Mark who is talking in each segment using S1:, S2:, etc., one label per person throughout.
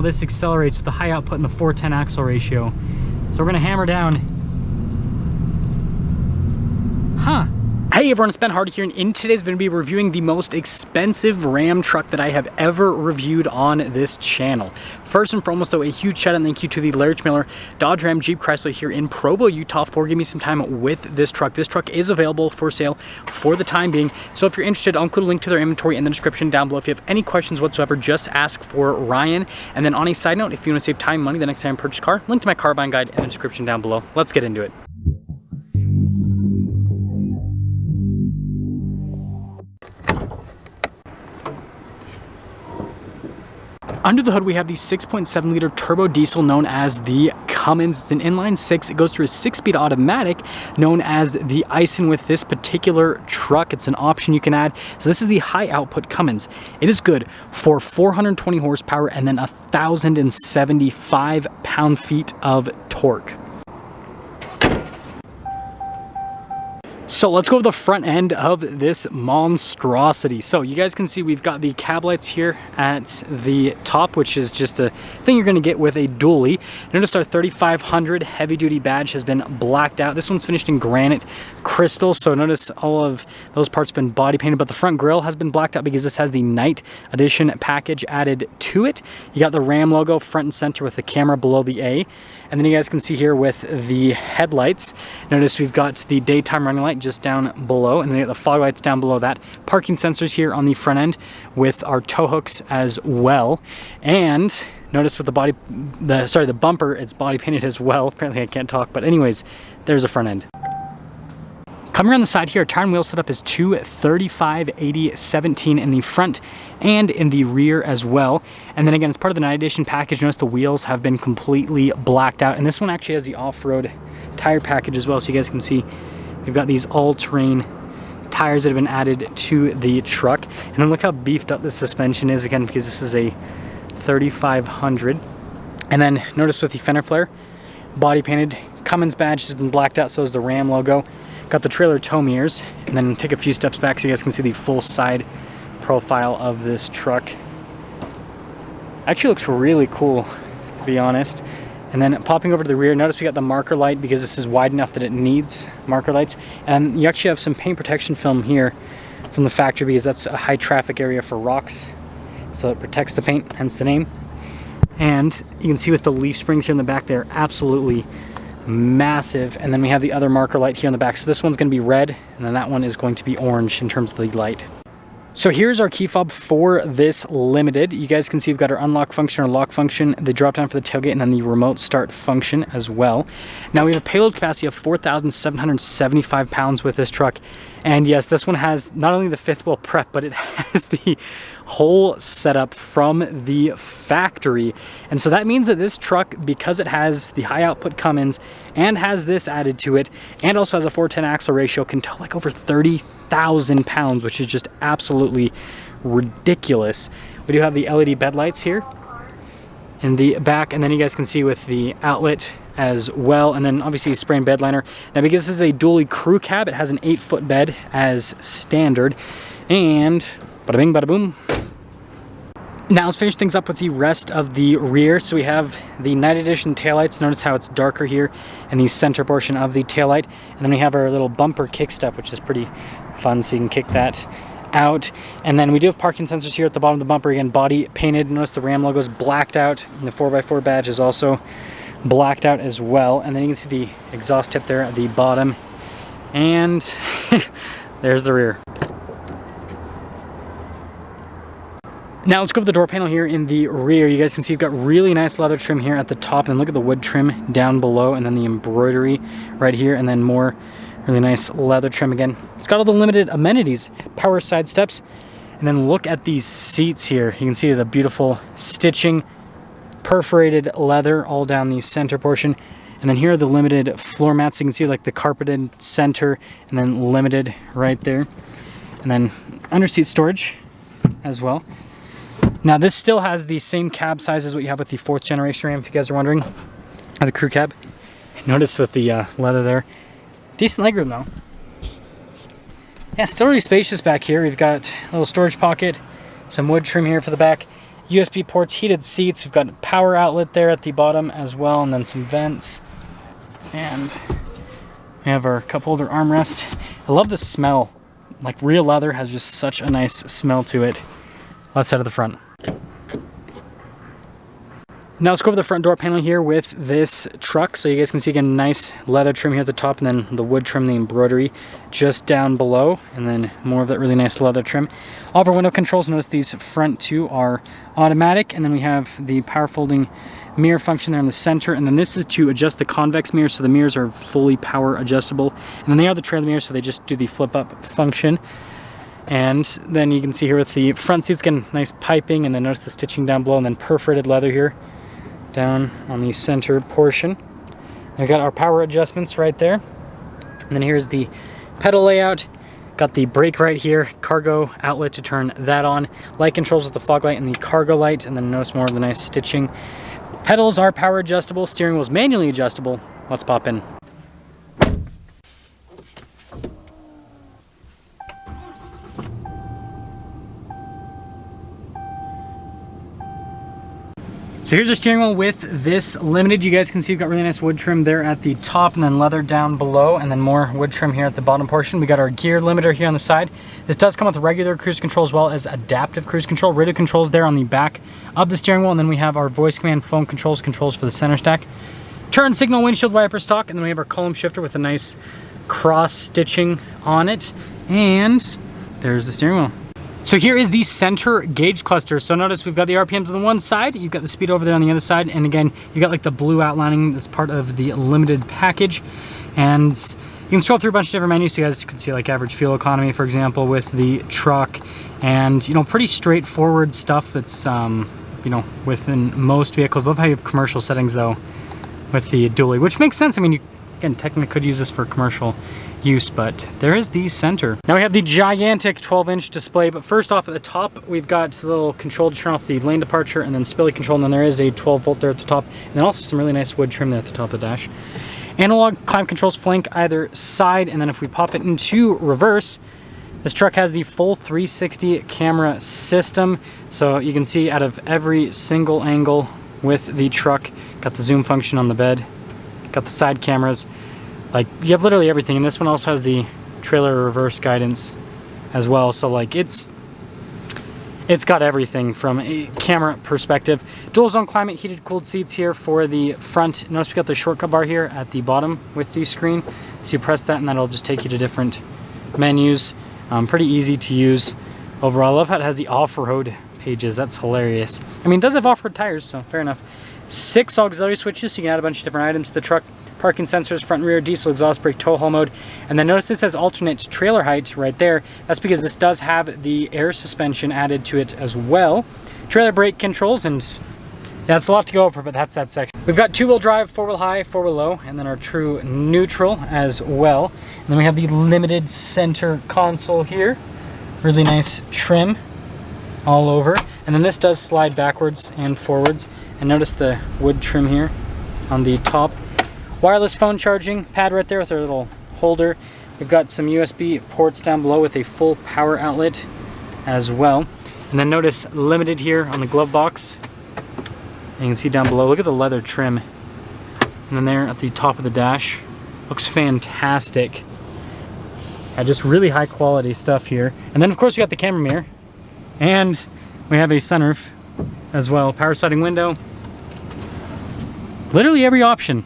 S1: This accelerates with the high output and the 410 axle ratio. So we're gonna hammer down. Hey everyone, it's Ben Hardy here, and in today's video, we'll be reviewing the most expensive Ram truck that I have ever reviewed on this channel. First and foremost though, a huge shout out and thank you to the Larry Miller Dodge Ram Jeep Chrysler here in Provo, Utah for giving me some time with this truck. This truck is available for sale for the time being, so if you're interested, I'll include a link to their inventory in the description down below. If you have any questions whatsoever, just ask for Ryan. And then on a side note, if you want to save time and money the next time you purchase a car, link to my car buying guide in the description down below. Let's get into it. Under the hood, we have the 6.7 liter turbo diesel known as the Cummins. It's an inline six. It goes through a 6-speed automatic known as the Ison with this particular truck. It's an option you can add. So this is the high output Cummins. It is good for 420 horsepower and then 1,075 pound-feet of torque. So let's go to the front end of this monstrosity. So you guys can see we've got the cab lights here at the top, which is just a thing you're gonna get with a dually. Notice our 3500 heavy duty badge has been blacked out. This one's finished in granite crystal. So notice all of those parts have been body painted, but the front grille has been blacked out because this has the night edition package added to it. You got the Ram logo front and center with the camera below the A. And then you guys can see here with the headlights, notice we've got the daytime running light just down below, and then the fog lights down below that. Parking sensors here on the front end with our tow hooks as well. And notice with the bumper, it's body painted as well. Apparently I can't talk, but anyways, there's a front end. Coming around the side here, tire and wheel setup is 235/80/17 in the front and in the rear as well. And then again, as part of the night edition package, notice the wheels have been completely blacked out. And this one actually has the off-road tire package as well. So you guys can see we've got these all-terrain tires that have been added to the truck. And then look how beefed up the suspension is, again, because this is a 3500. And then notice with the fender flare, body painted, Cummins badge has been blacked out, so is the Ram logo. Got the trailer tow mirrors, and then take a few steps back so you guys can see the full side profile of this truck. Actually looks really cool, to be honest. And then popping over to the rear, notice we got the marker light because this is wide enough that it needs marker lights. And you actually have some paint protection film here from the factory because that's a high traffic area for rocks. So it protects the paint, hence the name. And you can see with the leaf springs here in the back, they're absolutely massive. And then we have the other marker light here on the back. So this one's going to be red, and then that one is going to be orange in terms of the light. So here's our key fob for this Limited. You guys can see we've got our unlock function or lock function, the drop down for the tailgate, and then the remote start function as well. Now we have a payload capacity of 4,775 pounds with this truck. And yes, this one has not only the fifth wheel prep, but it has the whole setup from the factory. And so that means that this truck, because it has the high output Cummins and has this added to it, and also has a 410 axle ratio, can tow like over 30,000 pounds, which is just absolutely ridiculous. We do have the LED bed lights here in the back, and then you guys can see with the outlet as well, and then obviously spray and bed liner. Now because this is a dually crew cab, it has an 8-foot bed as standard, and bada bing bada boom. Now let's finish things up with the rest of the rear. So we have the night edition taillights. Notice how it's darker here in the center portion of the taillight, and then we have our little bumper kickstep, which is pretty fun, so you can kick that out. And then we do have parking sensors here at the bottom of the bumper, again body painted. Notice the Ram logo is blacked out, and the 4x4 badge is also blacked out as well. And then you can see the exhaust tip there at the bottom, and there's the rear. Now let's go over the door panel here in the rear. You guys can see you've got really nice leather trim here at the top, and look at the wood trim down below, and then the embroidery right here, and then more really nice leather trim again. It's got all the Limited amenities, power side steps, and then look at these seats here. You can see the beautiful stitching, perforated leather all down the center portion. And then here are the Limited floor mats. You can see like the carpeted center, and then Limited right there. And then under seat storage as well. Now this still has the same cab size as what you have with the 4th generation Ram, if you guys are wondering, or the crew cab. Notice with the leather there. Decent legroom though. Yeah, still really spacious back here. We've got a little storage pocket, some wood trim here for the back. USB ports, heated seats. We've got a power outlet there at the bottom as well, and then some vents. And we have our cup holder armrest. I love the smell. Like real leather has just such a nice smell to it. Let's head to the front. Now let's go over the front door panel here with this truck. So you guys can see again, nice leather trim here at the top, and then the wood trim, the embroidery just down below, and then more of that really nice leather trim. All of our window controls, notice these front two are automatic, and then we have the power folding mirror function there in the center, and then this is to adjust the convex mirrors, so the mirrors are fully power adjustable, and then they are the trailer mirrors, so they just do the flip up function. And then you can see here with the front seats, again, nice piping, and then notice the stitching down below, and then perforated leather here down on the center portion. We've got our power adjustments right there, and then here's the pedal layout. Got the brake right here, cargo outlet to turn that on, light controls with the fog light and the cargo light, and then notice more of the nice stitching. Pedals are power adjustable, steering wheel is manually adjustable. Let's pop in. So here's our steering wheel with this Limited. You guys can see we've got really nice wood trim there at the top, and then leather down below, and then more wood trim here at the bottom portion. We got our gear limiter here on the side. This does come with regular cruise control as well as adaptive cruise control. Radio controls there on the back of the steering wheel, and then we have our voice command phone controls for the center stack. Turn signal windshield wiper stock, and then we have our column shifter with a nice cross stitching on it. And there's the steering wheel. So here is the center gauge cluster. So notice we've got the RPMs on the one side, you've got the speed over there on the other side, and again, you got like the blue outlining that's part of the Limited package. And you can scroll through a bunch of different menus, so you guys can see like average fuel economy, for example, with the truck, and you know, pretty straightforward stuff that's you know, within most vehicles. Love how you have commercial settings though with the dually, which makes sense. I mean, you again technically could use this for commercial use, but there is the center. Now we have the gigantic 12-inch display, but first off at the top, we've got the little control to turn off the lane departure and then spilly control, and then there is a 12-volt there at the top, and then also some really nice wood trim there at the top of the dash. Analog climate controls flank either side, and then if we pop it into reverse, this truck has the full 360 camera system, so you can see out of every single angle with the truck. Got the zoom function on the bed, got the side cameras. Like, you have literally everything, and this one also has the trailer reverse guidance as well, so like it's got everything from a camera perspective. Dual zone climate heated cooled seats here for the front. Notice we got the shortcut bar here at the bottom with the screen, so you press that and that'll just take you to different menus. Pretty easy to use overall. I love how it has the off-road pages. That's hilarious. I mean, it does have off-road tires, so fair enough. 6 auxiliary switches, so you can add a bunch of different items to the truck. Parking sensors, front and rear, diesel exhaust brake, tow haul mode. And then notice this says alternate trailer height right there. That's because this does have the air suspension added to it as well. Trailer brake controls, and that's a lot to go over, but that's that section. We've got 2-wheel drive, 4-wheel high, 4-wheel low, and then our true neutral as well. And then we have the Limited center console here. Really nice trim all over. And then this does slide backwards and forwards. And notice the wood trim here on the top. Wireless phone charging pad right there with our little holder. We've got some USB ports down below with a full power outlet as well. And then notice Limited here on the glove box. And you can see down below, look at the leather trim. And then there at the top of the dash, looks fantastic. Just really high quality stuff here. And then of course we got the camera mirror. And we have a sunroof as well. Power sliding window. Literally every option.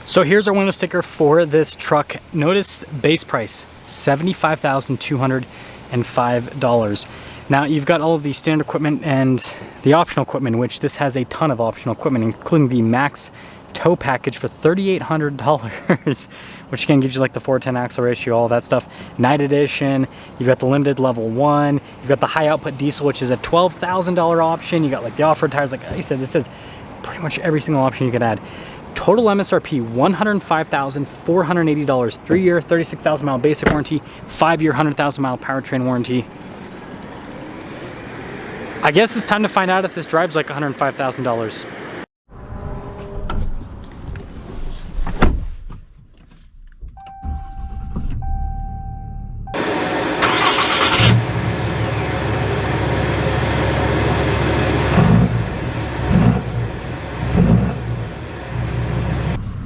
S1: So here's our window sticker for this truck. Notice base price, $75,205. Now you've got all of the standard equipment and the optional equipment, which this has a ton of optional equipment, including the max tow package for $3,800, which again gives you like the 410 axle ratio, all that stuff. Night edition, you've got the Limited level 1, you've got the high output diesel, which is a $12,000 option. You got like the off-road tires, like I said, this is pretty much every single option you could add. Total MSRP, $105,480, 3-year, 36,000 mile basic warranty, 5-year, 100,000 mile powertrain warranty. I guess it's time to find out if this drives like $105,000.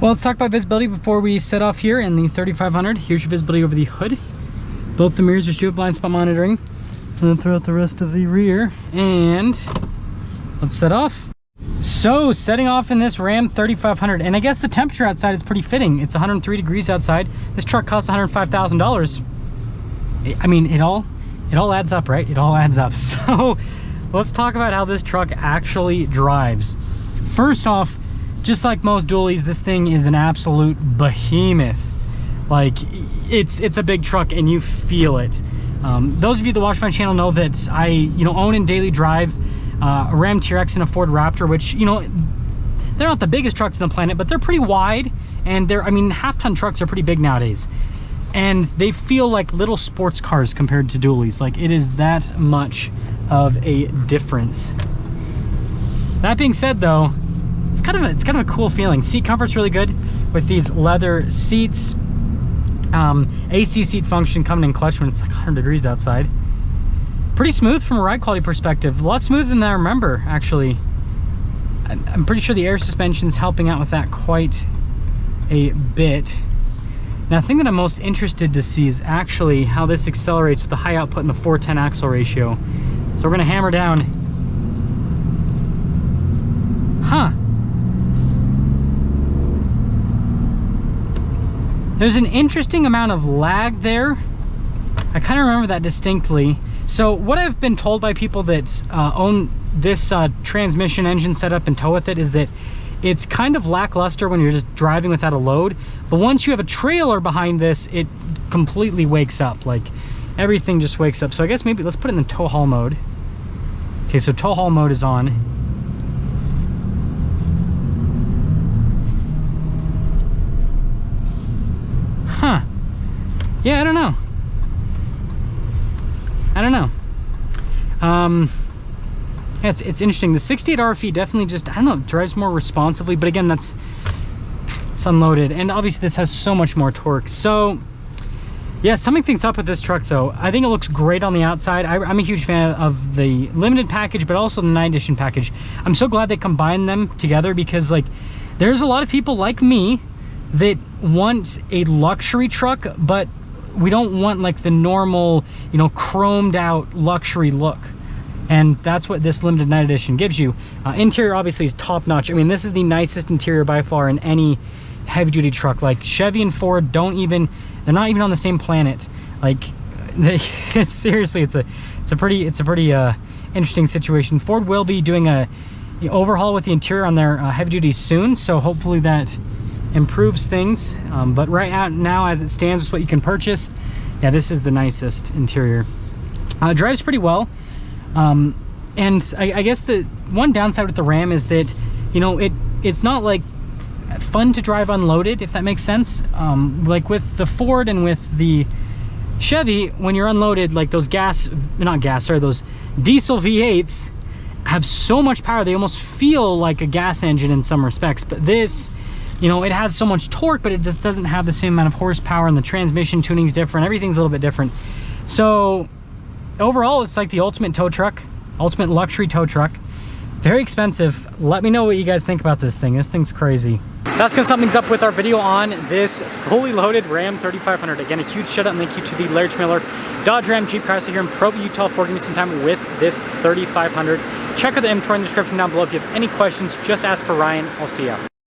S1: Well, let's talk about visibility before we set off here in the 3500. Here's your visibility over the hood. Both the mirrors just do blind spot monitoring. And then throughout the rest of the rear. And let's set off. So, setting off in this Ram 3500, and I guess the temperature outside is pretty fitting. It's 103 degrees outside. This truck costs $105,000. I mean, it all adds up, right? It all adds up. So, let's talk about how this truck actually drives. First off, just like most dualies, this thing is an absolute behemoth. Like, it's a big truck and you feel it. Those of you that watch my channel know that I, own and daily drive a Ram TRX and a Ford Raptor, which, they're not the biggest trucks on the planet, but they're pretty wide, and half-ton trucks are pretty big nowadays. And they feel like little sports cars compared to dualies. Like, it is that much of a difference. That being said, though, it's kind of a cool feeling. Seat comfort's really good with these leather seats. AC seat function coming in clutch when it's like 100 degrees outside. Pretty smooth from a ride quality perspective. A lot smoother than I remember, actually. I'm pretty sure the air suspension's helping out with that quite a bit. Now, the thing that I'm most interested to see is actually how this accelerates with the high output and the 410 axle ratio. So we're gonna hammer down. Huh. There's an interesting amount of lag there. I kind of remember that distinctly. So what I've been told by people that own this transmission engine setup and tow with it is that it's kind of lackluster when you're just driving without a load. But once you have a trailer behind this, it completely wakes up. Like, everything just wakes up. So I guess maybe let's put it in the tow haul mode. Okay, so tow haul mode is on. Huh. Yeah, I don't know. It's interesting. The 68 RFE definitely just, I don't know, drives more responsively, but again, it's unloaded, and obviously this has so much more torque. So yeah, summing things up with this truck though, I think it looks great on the outside. I'm a huge fan of the limited package, but also the 9 edition package. I'm so glad they combined them together, because like, there's a lot of people like me that want a luxury truck, but we don't want like the normal, chromed out luxury look. And that's what this limited 9 edition gives you. Interior obviously is top notch. I mean, this is the nicest interior by far in any heavy duty truck. Like, Chevy and Ford they're not even on the same planet. Like, it's a pretty interesting situation. Ford will be doing a overhaul with the interior on their heavy duty soon, so hopefully that improves things. But right now, as it stands with what you can purchase, yeah, this is the nicest interior. It drives pretty well. And I guess the one downside with the Ram is that, it's not like fun to drive unloaded, if that makes sense. Like with the Ford and with the Chevy, when you're unloaded, like those those diesel V8s have so much power, they almost feel like a gas engine in some respects. But this, it has so much torque, but it just doesn't have the same amount of horsepower, and the transmission tuning's different. Everything's a little bit different. So overall, it's like the ultimate tow truck, ultimate luxury tow truck. Very expensive. Let me know what you guys think about this thing. This thing's crazy. That's gonna sum things up with our video on this fully loaded Ram 3500. Again, a huge shout out and thank you to the Larry Miller Dodge Ram Jeep Chrysler here in Provo, Utah for giving me some time with this 3500. Check out the inventory in the description down below. If you have any questions, just ask for Ryan. I'll see ya.